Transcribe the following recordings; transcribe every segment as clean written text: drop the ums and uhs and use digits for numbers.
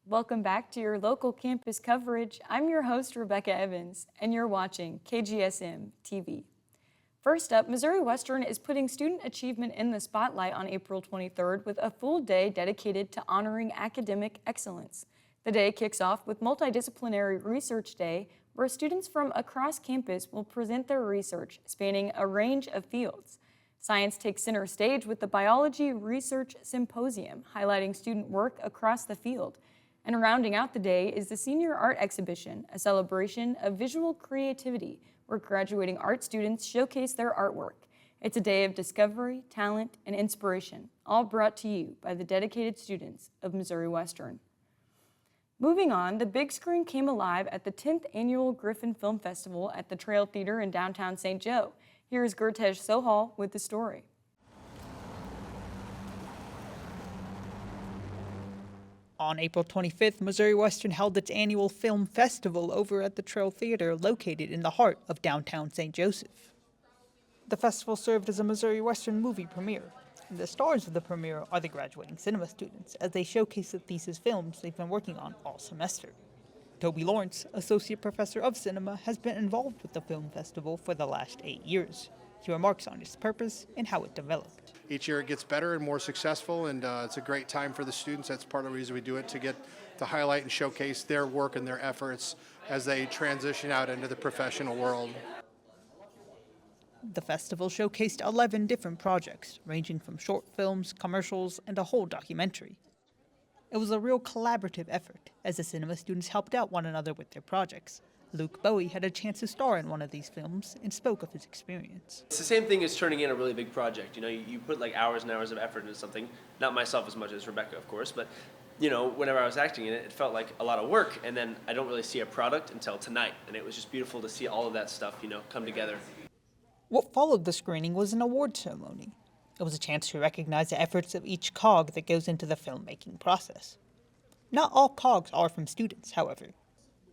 Welcome back to your local campus coverage. I'm your host, Rebecca Evans, and you're watching KGSM-TV. First up, Missouri Western is putting student achievement in the spotlight on April 23rd with a full day dedicated to honoring academic excellence. The day kicks off with Multidisciplinary Research Day, where students from across campus will present their research spanning a range of fields. Science takes center stage with the Biology Research Symposium, highlighting student work across the field. And rounding out the day is the Senior Art Exhibition, a celebration of visual creativity, where graduating art students showcase their artwork. It's a day of discovery, talent, and inspiration, all brought to you by the dedicated students of Missouri Western. Moving on, the big screen came alive at the 10th Annual Griffin Film Festival at the Trail Theater in downtown St. Joe. Here's Gurtej Sohal with the story. On April 25th, Missouri Western held its annual film festival over at the Trail Theater located in the heart of downtown St. Joseph. The festival served as a Missouri Western movie premiere, and the stars of the premiere are the graduating cinema students as they showcase the thesis films they've been working on all semester. Toby Lawrence, Associate Professor of Cinema, has been involved with the film festival for the last 8 years. He remarks on its purpose and how it developed. Each year it gets better and more successful, and it's a great time for the students. That's part of the reason we do it, to highlight and showcase their work and their efforts as they transition out into the professional world. The festival showcased 11 different projects, ranging from short films, commercials, and a whole documentary. It was a real collaborative effort, as the cinema students helped out one another with their projects. Luke Bowie had a chance to star in one of these films and spoke of his experience. It's the same thing as turning in a really big project. You know, you put like hours and hours of effort into something. Not myself as much as Rebecca, of course, but whenever I was acting in it, it felt like a lot of work, and then I don't really see a product until tonight. And it was just beautiful to see all of that stuff, come together. What followed the screening was an award ceremony. It was a chance to recognize the efforts of each cog that goes into the filmmaking process. Not all cogs are from students, however.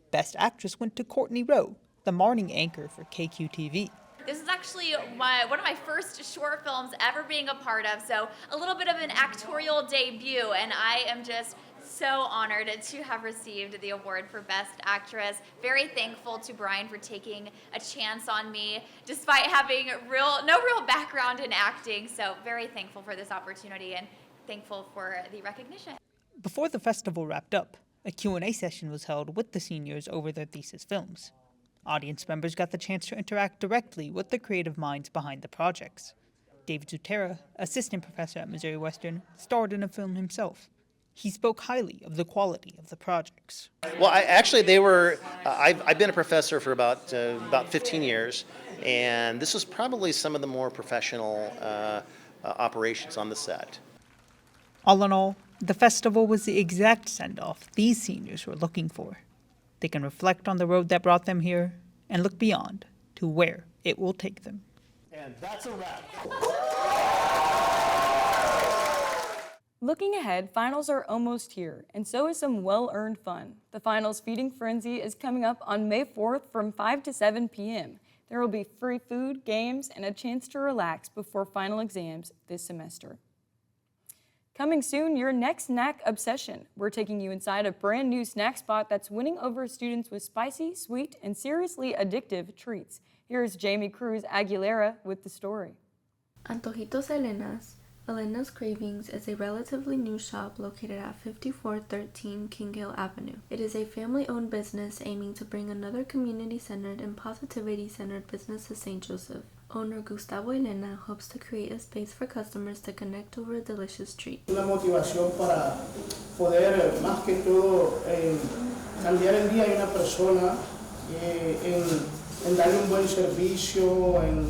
Best Actress went to Courtney Rowe, the morning anchor for KQ-TV. This is actually one of my first short films ever being a part of, so a little bit of an actorial debut, and I am just so honored to have received the award for Best Actress. Very thankful to Brian for taking a chance on me, despite having no real background in acting, so very thankful for this opportunity and thankful for the recognition. Before the festival wrapped up, a Q&A session was held with the seniors over their thesis films. Audience members got the chance to interact directly with the creative minds behind the projects. David Zutera, assistant professor at Missouri Western, starred in a film himself. He spoke highly of the quality of the projects. Well, I've been a professor for about 15 years, and this was probably some of the more professional operations on the set. All in all, the festival was the exact send-off these seniors were looking for. They can reflect on the road that brought them here and look beyond to where it will take them. And that's a wrap. Looking ahead, finals are almost here, and so is some well-earned fun. The finals feeding frenzy is coming up on May 4th from 5 to 7 p.m. There will be free food, games, and a chance to relax before final exams this semester. Coming soon, your next snack obsession. We're taking you inside a brand new snack spot that's winning over students with spicy, sweet, and seriously addictive treats. Here's Jamie Cruz Aguilera with the story. Antojitos Elena's Cravings is a relatively new shop located at 5413 King Hill Avenue. It is a family-owned business aiming to bring another community-centered and positivity-centered business to St. Joseph. Owner Gustavo Elena hopes to create a space for customers to connect over a delicious treat. Una motivación para poder, más que todo, cambiar el día de una persona, en darle un buen servicio, en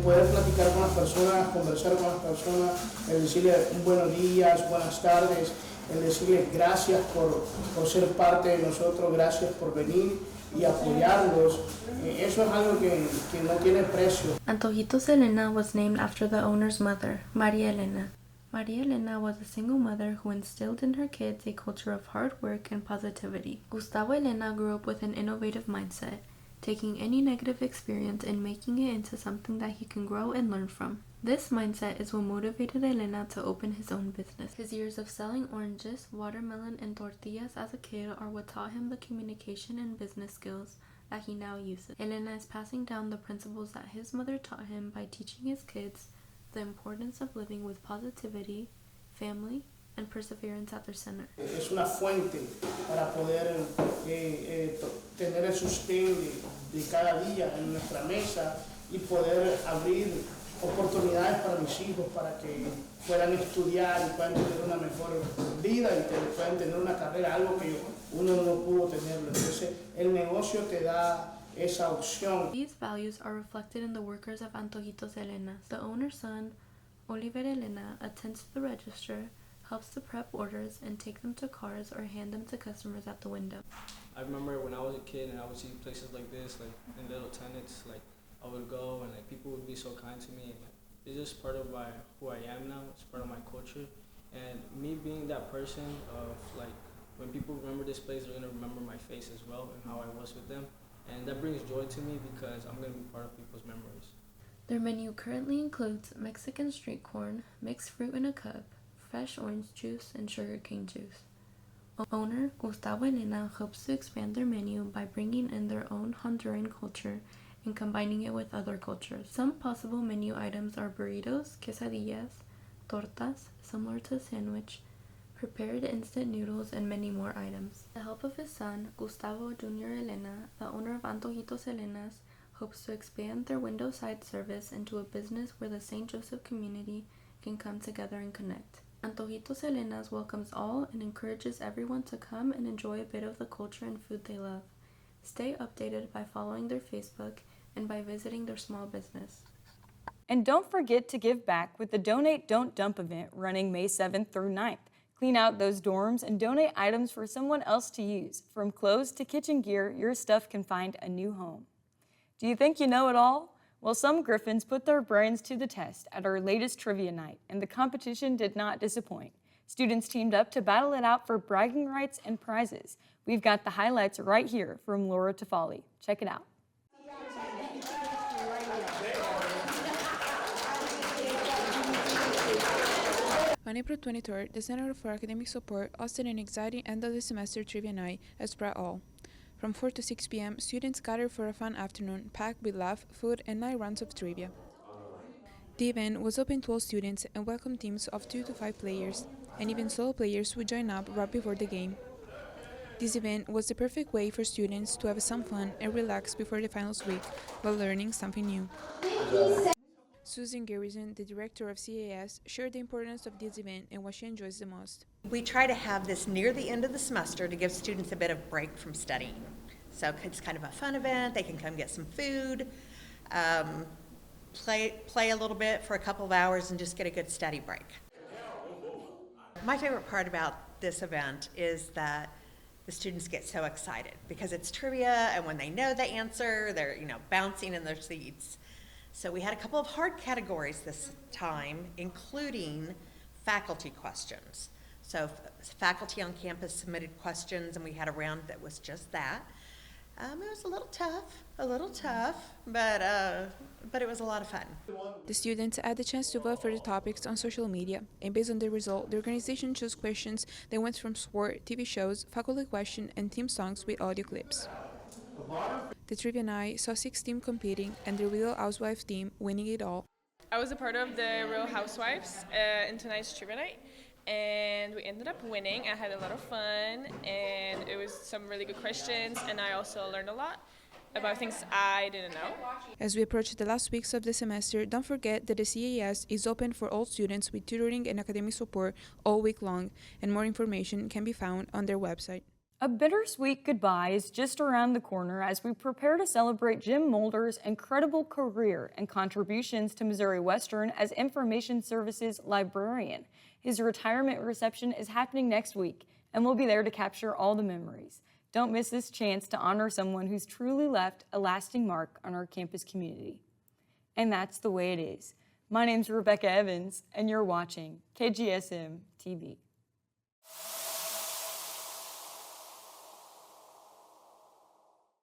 poder platicar con las personas, conversar con las personas, en decirle buenos días, buenas tardes, en decirle gracias por ser parte de nosotros, gracias por venir y apoyarlos. Eso es algo que no tiene precio. Antojitos Elena was named after the owner's mother, Maria Elena. Maria Elena was a single mother who instilled in her kids a culture of hard work and positivity. Gustavo Elena grew up with an innovative mindset, taking any negative experience and making it into something that he can grow and learn from. This mindset is what motivated Elena to open his own business. His years of selling oranges, watermelon, and tortillas as a kid are what taught him the communication and business skills that he now uses. Elena is passing down the principles that his mother taught him by teaching his kids the importance of living with positivity, family, and perseverance at their center. Es una fuente para poder tener el sustento de cada día en nuestra mesa y poder abrir oportunidades para mis hijos para que puedan estudiar y puedan tener una mejor vida y puedan tener una carrera, algo que uno no pudo tenerlo. Entonces, el negocio te da esa opción. These values are reflected in the workers of Antojitos Elena's. The owner's son, Oliver Elena, attends to the register, helps to prep orders and take them to cars or hand them to customers at the window. I remember when I was a kid and I would see places like this, like in little tenants, like I would go and like people would be so kind to me. And, like, it's just part of who I am now. It's part of my culture, and me being that person of like when people remember this place, they're gonna remember my face as well and how I was with them, and that brings joy to me because I'm gonna be part of people's memories. Their menu currently includes Mexican street corn, mixed fruit in a cup, fresh orange juice, and sugarcane juice. Owner Gustavo Elena hopes to expand their menu by bringing in their own Honduran culture and combining it with other cultures. Some possible menu items are burritos, quesadillas, tortas, similar to a sandwich, prepared instant noodles, and many more items. With the help of his son, Gustavo Jr. Elena, the owner of Antojitos Elena's, hopes to expand their window side service into a business where the St. Joseph community can come together and connect. Antojitos Elena's welcomes all and encourages everyone to come and enjoy a bit of the culture and food they love. Stay updated by following their Facebook and by visiting their small business. And don't forget to give back with the Donate Don't Dump event running May 7th through 9th. Clean out those dorms and donate items for someone else to use. From clothes to kitchen gear, your stuff can find a new home. Do you think you know it all? Well, some Griffins put their brains to the test at our latest trivia night, and the competition did not disappoint. Students teamed up to battle it out for bragging rights and prizes. We've got the highlights right here from Laura Tafali. Check it out. On April 23rd, the Center for Academic Support hosted an exciting end-of-the-semester trivia night at Spread All. From 4 to 6 p.m., students gathered for a fun afternoon packed with laugh, food, and 9 rounds of trivia. The event was open to all students and welcomed teams of 2 to 5 players, and even solo players would join up right before the game. This event was the perfect way for students to have some fun and relax before the finals week while learning something new. Susan Garrison, the director of CAS, shared the importance of this event and what she enjoys the most. We try to have this near the end of the semester to give students a bit of break from studying. So it's kind of a fun event. They can come get some food, play a little bit for a couple of hours, and just get a good study break. My favorite part about this event is that the students get so excited because it's trivia, and when they know the answer, they're bouncing in their seats. So we had a couple of hard categories this time, including faculty questions. So faculty on campus submitted questions, and we had a round that was just that. It was a little tough, but it was a lot of fun. The students had the chance to vote for the topics on social media, and based on the result, the organization chose questions that went from sport, TV shows, faculty question, and theme songs with audio clips. The trivia night saw 6 teams competing, and the Real Housewives team winning it all. I was a part of the Real Housewives in tonight's trivia night, and we ended up winning. I had a lot of fun, and it was some really good questions, and I also learned a lot about things I didn't know. As we approach the last weeks of the semester, don't forget that the CAS is open for all students with tutoring and academic support all week long, and more information can be found on their website. A bittersweet goodbye is just around the corner as we prepare to celebrate Jim Mulder's incredible career and contributions to Missouri Western as Information Services librarian. His retirement reception is happening next week, and we'll be there to capture all the memories. Don't miss this chance to honor someone who's truly left a lasting mark on our campus community. And that's the way it is. My name's Rebecca Evans, and you're watching KGSM-TV.